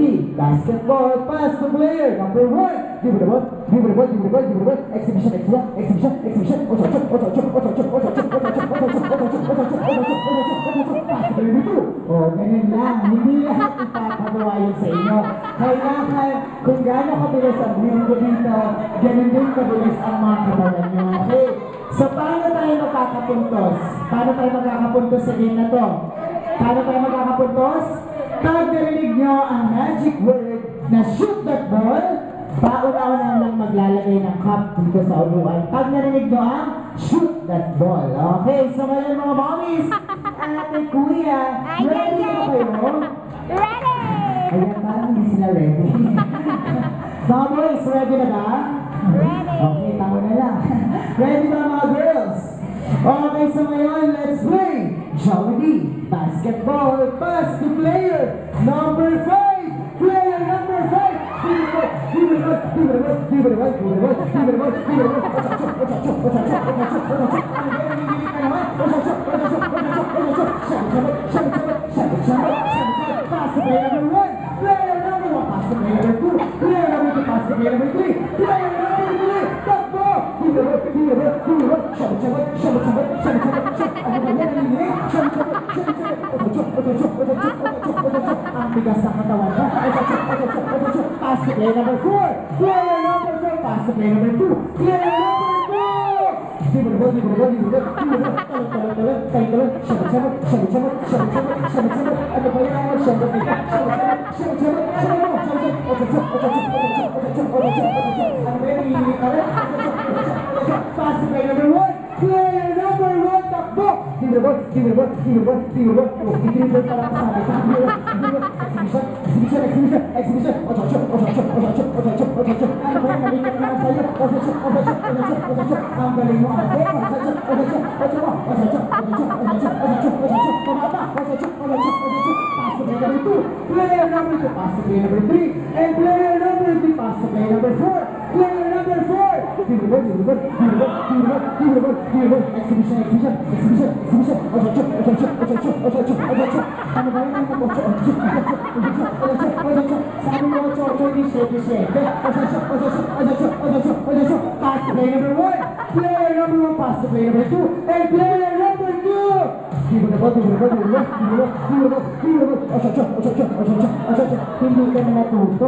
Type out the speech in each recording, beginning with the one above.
Jollibee, basketball, pass to player number 1. Give it a ball, give it a ball, give it a ball, give it a ball. Exhibition, exhibition, exhibition. Pass to player number 2. Oh, ganun lang. Hindi lahat ipapagawa yun sa inyo. Kailangan, kung gaano kabilis ang mundo dito, ganun din kabilis ang mga katawan nyo. Okay? So, paano tayo magkakapuntos? Paano tayo magkakapuntos sa game na to? Paano tayo magkakapuntos? Pag narinig nyo ang magic word na shoot that ball, pauna-una lang maglalagay ng cup dito sa upuan. Pag narinig nyo ang shoot that ball. Okay, so ngayon mga mommies, ate, kuya, ready na kayo? Ready! Ayan, parang hindi sila ready. Mga boys, ready na ba? Ready! Okay, tama na lang. Ready ba mga girls? Okay, so ngayon, let's play Jollibee basketball pass to player number 5. Player number 5. Pass to player number 1. Player number 1. Pass to player number 2. Player number 2. Pass to player number 3. Player number 3. Takbo! Ang bigas ng katawan mo. Pass to player number 4. Player number 4. Pass to player number 2. Player number 2. Ano ba yan? Pass to player number 1. Player number 1. Takbo! Give me the ball. Give me the ball. Give me the ball. Give me the ball. I-dribble pa lang sa akin. Exhibition. Exhibition. Ano ba yan? Nalikat na lang sa'yo. Ang galing mo. Pass to player number 2. Player number 2. Pass to player number 3. And player number 3. Pass to player number 4. Player number 4. Give me the ball. Give me the ball. Give me the ball. Give me the ball. Give me the ball. Give me the ball. Exhibition. Ano ba yun? Sabi mo, Chocho, di siya. Pass to player number 1. Player number 1. Pass to player number 2. And player number 2. Give me the ball. Give me the ball. Give me the ball. Give me the ball. Give me the ball. Hindi ka na natuto.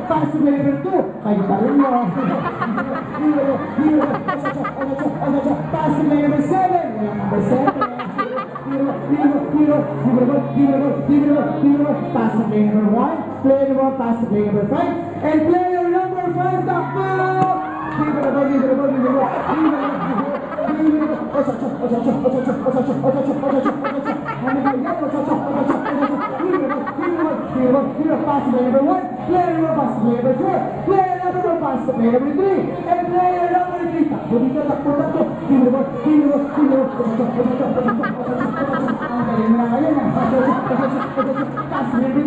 Pass to player number 2. Kayo pa rin mo. Pass to player number 7. Number 7. Pass to player number 1. Player number 1. Pass to player number 5. And player number 5. Takbo! Give it a ball. Give it a ball. Give it a ball. Pass to player number 1. Player number 1. Pass to player number 4. Player number 1. Pass to player number 3. And player number 3. Takbo dito. Give it a ball. Ang galing mo na ngayon. Pass to player